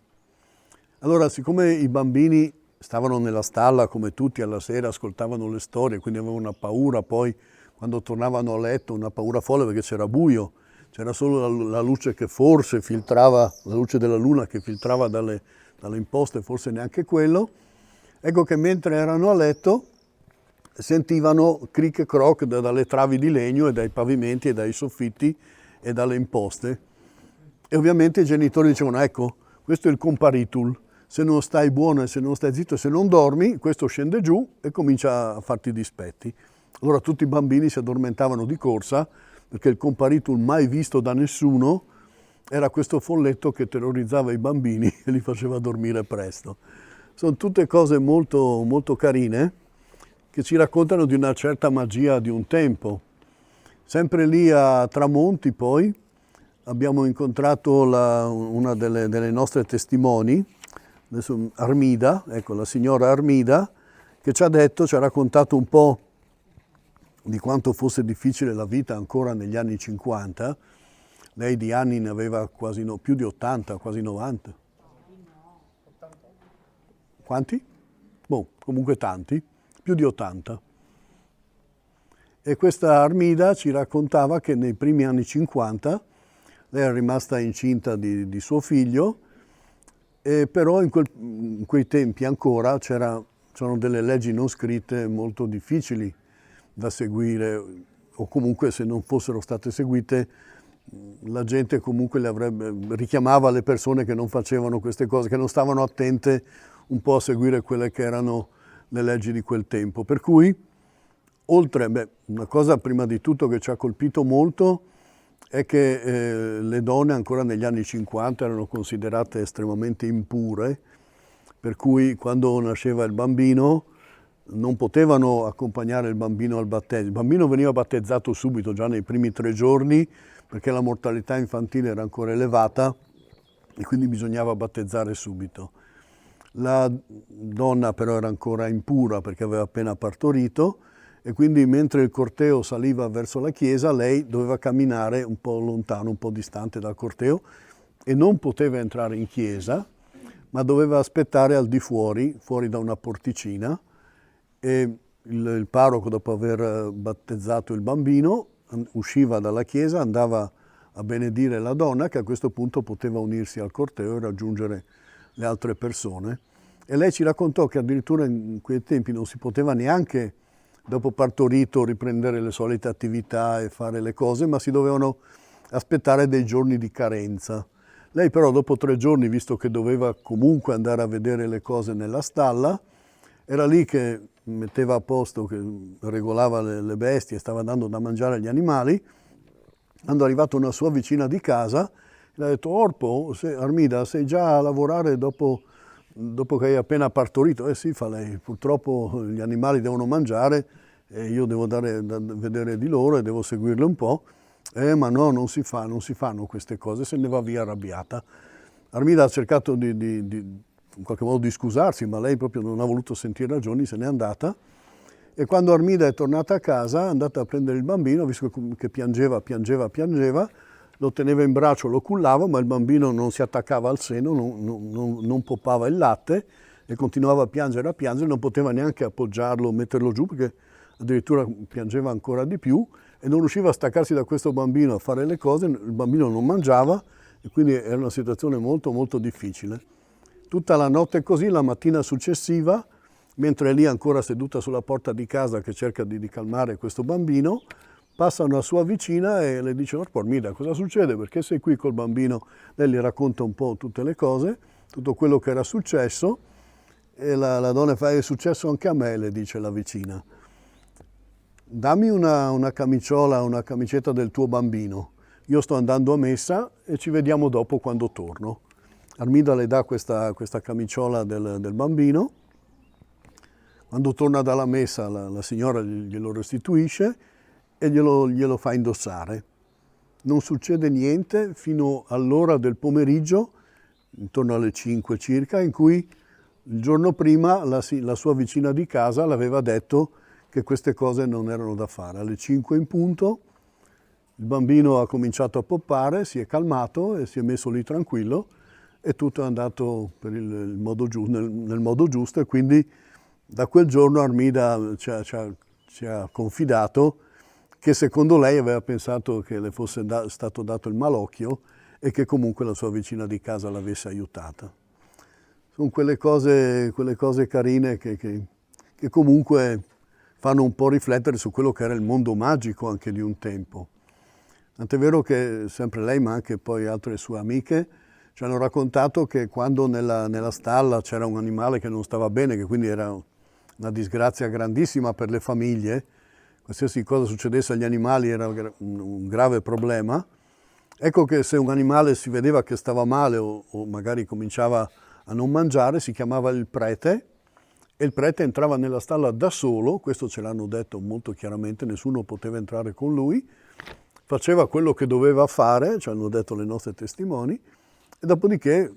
[SPEAKER 3] Allora, siccome i bambini stavano nella stalla come tutti alla sera, ascoltavano le storie, quindi avevano una paura, poi quando tornavano a letto una paura folle perché c'era buio, c'era solo la luce che forse filtrava, la luce della luna che filtrava dalle imposte, forse neanche quello. Ecco che mentre erano a letto sentivano cric e croc dalle travi di legno e dai pavimenti e dai soffitti e dalle imposte. E ovviamente i genitori dicevano, ecco, questo è il comparitul, se non stai buono e se non stai zitto e se non dormi, questo scende giù e comincia a farti dispetti. Allora tutti i bambini si addormentavano di corsa, perché il comparitul mai visto da nessuno era questo folletto che terrorizzava i bambini e li faceva dormire presto. Sono tutte cose molto, molto carine che ci raccontano di una certa magia di un tempo. Sempre lì a Tramonti poi abbiamo incontrato una delle nostre testimoni, adesso Armida, ecco la signora Armida, che ci ha raccontato un po' di quanto fosse difficile la vita ancora negli anni 50. Lei di anni ne aveva più di 80, quasi 90. Quanti? Boh, comunque tanti, più di 80. E questa Armida ci raccontava che nei primi anni 50 lei era rimasta incinta di suo figlio, e però in quei tempi ancora c'erano delle leggi non scritte molto difficili da seguire, o comunque se non fossero state seguite la gente comunque richiamava le persone che non facevano queste cose, che non stavano attente un po' a seguire quelle che erano le leggi di quel tempo. Per cui, una cosa prima di tutto che ci ha colpito molto è che le donne ancora negli anni 50 erano considerate estremamente impure, per cui quando nasceva il bambino non potevano accompagnare il bambino al battesimo. Il bambino veniva battezzato subito, già nei primi 3 giorni, perché la mortalità infantile era ancora elevata e quindi bisognava battezzare subito. La donna però era ancora impura perché aveva appena partorito e quindi mentre il corteo saliva verso la chiesa lei doveva camminare un po' lontano, un po' distante dal corteo e non poteva entrare in chiesa, ma doveva aspettare al di fuori da una porticina, e il parroco, dopo aver battezzato il bambino, usciva dalla chiesa, andava a benedire la donna, che a questo punto poteva unirsi al corteo e raggiungere le altre persone. E lei ci raccontò che addirittura in quei tempi non si poteva neanche, dopo partorito, riprendere le solite attività e fare le cose, ma si dovevano aspettare dei giorni di carenza. Lei però dopo 3 giorni, visto che doveva comunque andare a vedere le cose nella stalla, era lì che metteva a posto, che regolava le bestie, stava dando da mangiare agli animali, quando è arrivata una sua vicina di casa, le ha detto: Orpo, Armida, sei già a lavorare dopo che hai appena partorito? Sì, fa lei, purtroppo gli animali devono mangiare e io devo dare da vedere di loro e devo seguirle un po'. Ma no, non si fanno queste cose, se ne va via arrabbiata. Armida ha cercato di in qualche modo di scusarsi, ma lei proprio non ha voluto sentire ragioni, se n'è andata. E quando Armida è tornata a casa, è andata a prendere il bambino, visto che piangeva, lo teneva in braccio, lo cullava, ma il bambino non si attaccava al seno, non poppava il latte e continuava a piangere, non poteva neanche appoggiarlo o metterlo giù, perché addirittura piangeva ancora di più e non riusciva a staccarsi da questo bambino a fare le cose, il bambino non mangiava e quindi era una situazione molto molto difficile. Tutta la notte così, la mattina successiva, mentre è lì ancora seduta sulla porta di casa che cerca di calmare questo bambino, passa una sua vicina e le dice: Orpo, Armida, cosa succede? Perché sei qui col bambino? Lei gli racconta un po' tutte le cose, tutto quello che era successo, e la donna fa: è successo anche a me, le dice la vicina. Dammi una camiciola, una camicetta del tuo bambino. Io sto andando a messa e ci vediamo dopo quando torno. Armida le dà questa camiciola del bambino. Quando torna dalla messa la signora glielo restituisce e glielo fa indossare. Non succede niente fino all'ora del pomeriggio, intorno alle 5 circa, in cui il giorno prima la sua vicina di casa l'aveva detto che queste cose non erano da fare. Alle 5 in punto il bambino ha cominciato a poppare, si è calmato e si è messo lì tranquillo e tutto è andato nel modo giusto, e quindi da quel giorno Armida ci ha confidato che secondo lei aveva pensato che le fosse stato dato il malocchio e che comunque la sua vicina di casa l'avesse aiutata. Sono quelle cose carine che comunque fanno un po' riflettere su quello che era il mondo magico anche di un tempo. Tant'è vero che sempre lei, ma anche poi altre sue amiche, ci hanno raccontato che quando nella stalla c'era un animale che non stava bene, che quindi era una disgrazia grandissima per le famiglie, qualsiasi cosa succedesse agli animali era un grave problema. Ecco che se un animale si vedeva che stava male o magari cominciava a non mangiare, si chiamava il prete, e il prete entrava nella stalla da solo, questo ce l'hanno detto molto chiaramente, nessuno poteva entrare con lui, faceva quello che doveva fare, ci hanno detto le nostre testimoni, e dopodiché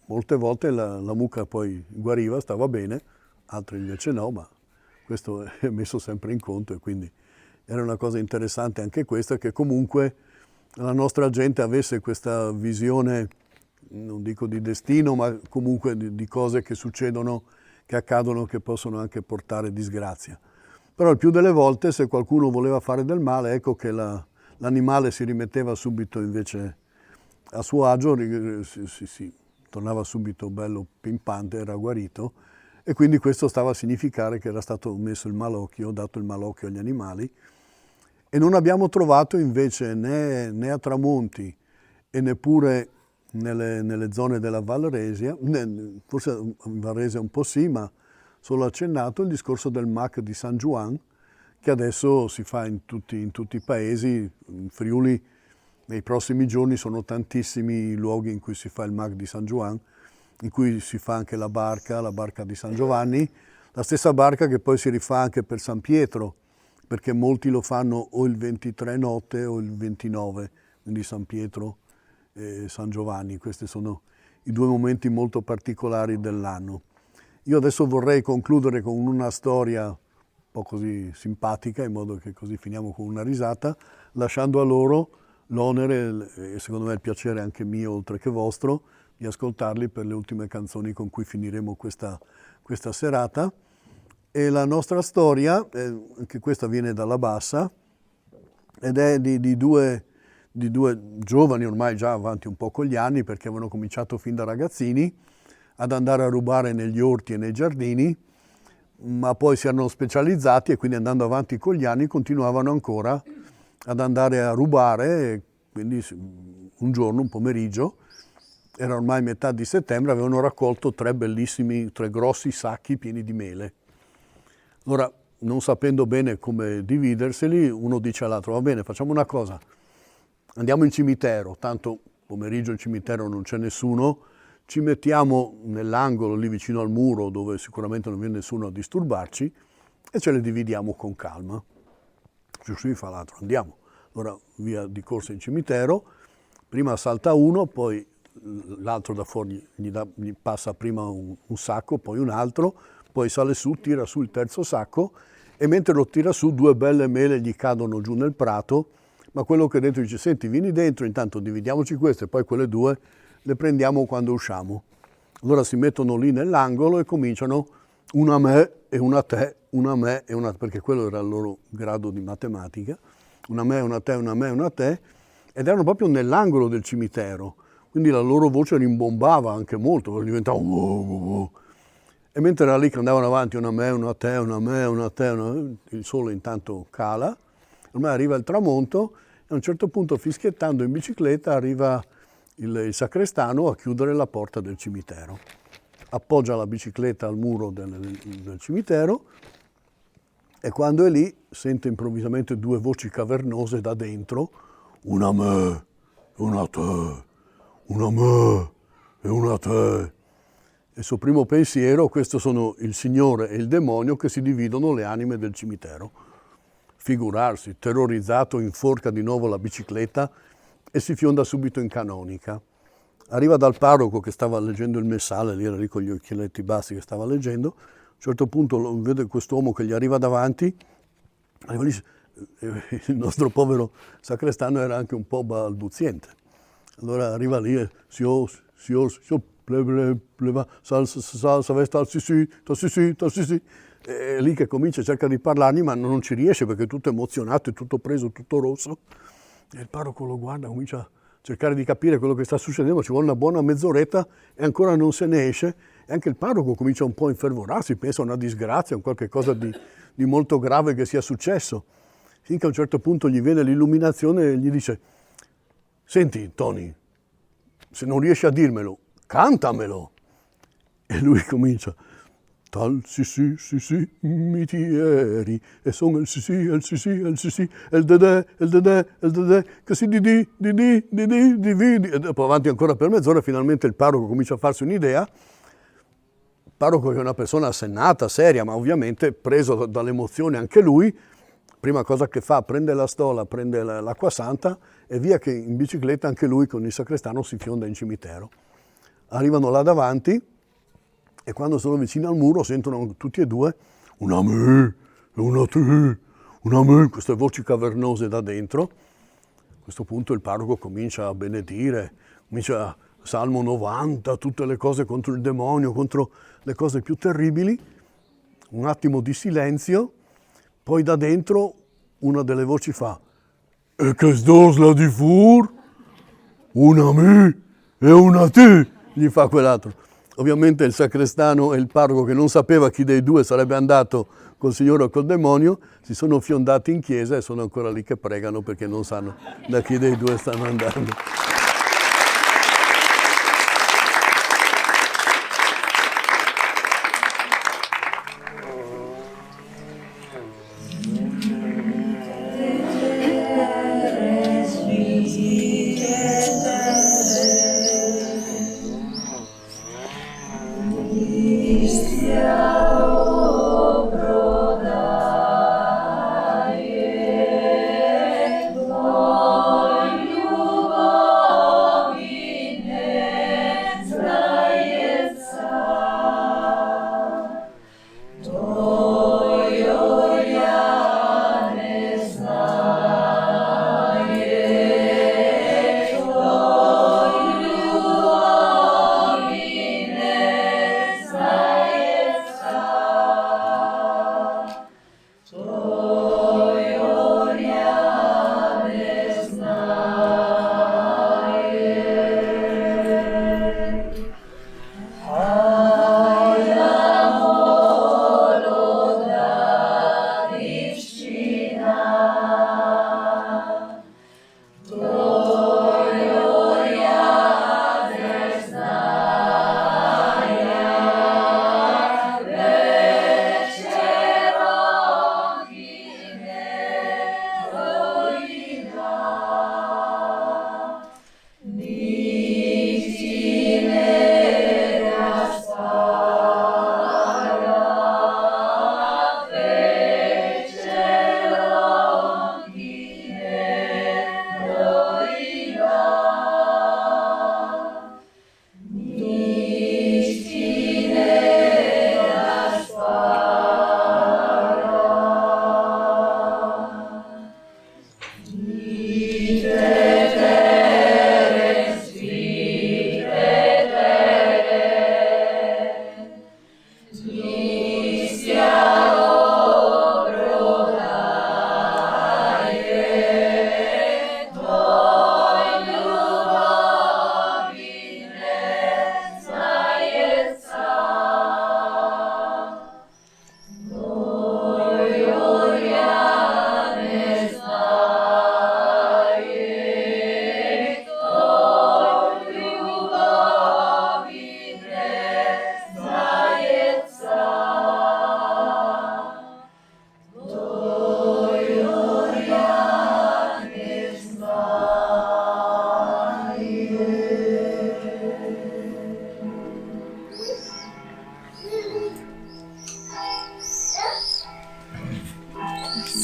[SPEAKER 3] molte volte la mucca poi guariva, stava bene, altre invece no, ma questo è messo sempre in conto, e quindi era una cosa interessante anche questa, che comunque la nostra gente avesse questa visione, non dico di destino, ma comunque di cose che succedono, che accadono, che possono anche portare disgrazia. Però il più delle volte, se qualcuno voleva fare del male, ecco che l'animale si rimetteva subito invece a suo agio, tornava subito bello pimpante, era guarito, e quindi questo stava a significare che era stato messo il malocchio, dato il malocchio agli animali. E non abbiamo trovato invece né a Tramonti e neppure nelle zone della Val Resia, forse in Val Resia un po' sì, ma solo accennato, il discorso del MAC di San Juan, che adesso si fa in tutti i paesi. In Friuli nei prossimi giorni sono tantissimi i luoghi in cui si fa il MAC di San Juan, in cui si fa anche la barca di San Giovanni, la stessa barca che poi si rifà anche per San Pietro, perché molti lo fanno o il 23 notte o il 29, quindi San Pietro e San Giovanni. Questi sono i due momenti molto particolari dell'anno. Io adesso vorrei concludere con una storia un po' così simpatica, in modo che così finiamo con una risata, lasciando a loro l'onere e secondo me il piacere anche mio oltre che vostro di ascoltarli per le ultime canzoni con cui finiremo questa serata. E la nostra storia, anche questa viene dalla Bassa, ed è di due giovani ormai già avanti un po' con gli anni, perché avevano cominciato fin da ragazzini ad andare a rubare negli orti e nei giardini, ma poi si erano specializzati e quindi andando avanti con gli anni continuavano ancora ad andare a rubare. E quindi un giorno, un pomeriggio, era ormai metà di settembre, avevano raccolto tre grossi sacchi pieni di mele. Allora, non sapendo bene come dividerseli, uno dice all'altro: va bene, facciamo una cosa, andiamo in cimitero, tanto pomeriggio in cimitero non c'è nessuno, ci mettiamo nell'angolo lì vicino al muro dove sicuramente non viene nessuno a disturbarci e ce le dividiamo con calma. Ci fa l'altro, andiamo. Allora via di corsa in cimitero, prima salta uno, poi l'altro da fuori gli passa prima un sacco, poi un altro, poi sale su, tira su il terzo sacco e mentre lo tira su due belle mele gli cadono giù nel prato, ma quello che dentro dice: senti, vieni dentro, intanto dividiamoci queste, poi quelle due le prendiamo quando usciamo. Allora si mettono lì nell'angolo e cominciano una a me e una a te, una a me e una a te, perché quello era il loro grado di matematica, una a me, una a te, una a me, una a te, ed erano proprio nell'angolo del cimitero, quindi la loro voce rimbombava anche molto, perché diventava E mentre era lì che andavano avanti una a me, una a te, una a me, una a te, il sole intanto cala, ormai arriva il tramonto e a un certo punto, fischiettando in bicicletta, arriva il sacrestano a chiudere la porta del cimitero. Appoggia la bicicletta al muro del cimitero e quando è lì sente improvvisamente due voci cavernose da dentro: una a me, una a te, una a me e una a te. Il suo primo pensiero: questo sono il Signore e il demonio che si dividono le anime del cimitero. Figurarsi, terrorizzato, inforca di nuovo la bicicletta e si fionda subito in canonica. Arriva dal parroco che stava leggendo il messale, lì era lì con gli occhialetti bassi che stava leggendo. A un certo punto vede quest'uomo che gli arriva davanti, arriva lì, il nostro povero sacrestano era anche un po' balbuziente. Allora arriva lì e signor, è lì che comincia, cerca di parlargli, ma non ci riesce perché è tutto emozionato, è tutto preso, tutto rosso. E il parroco lo guarda, comincia a cercare di capire quello che sta succedendo, ci vuole una buona mezz'oretta e ancora non se ne esce. E anche il parroco comincia un po' a infervorarsi, pensa a una disgrazia, a qualche cosa di molto grave che sia successo. Finché a un certo punto gli viene l'illuminazione e gli dice: senti Tony, se non riesci a dirmelo, cantamelo. E lui comincia: tal sì, mitieri, e sono il sì, il sì, il sì, il dedè, che si dividi. E dopo avanti ancora per mezz'ora, finalmente il parroco comincia a farsi un'idea. Il parroco che è una persona assennata, seria, ma ovviamente preso dall'emozione anche lui, prima cosa che fa, prende la stola, prende l'acqua santa e via che in bicicletta anche lui con il sacrestano si fionda in cimitero. Arrivano là davanti e quando sono vicini al muro sentono tutti e due: una a me e una a te, una a me, queste voci cavernose da dentro. A questo punto il parroco comincia a benedire, comincia Salmo 90, tutte le cose contro il demonio, contro le cose più terribili. Un attimo di silenzio, poi da dentro una delle voci fa: e che sdosla di fur? Una a me e una a te, gli fa quell'altro. Ovviamente il sacrestano e il parroco, che non sapeva chi dei due sarebbe andato col Signore o col demonio, si sono fiondati in chiesa e sono ancora lì che pregano perché non sanno da chi dei due stanno andando.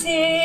[SPEAKER 2] Sì.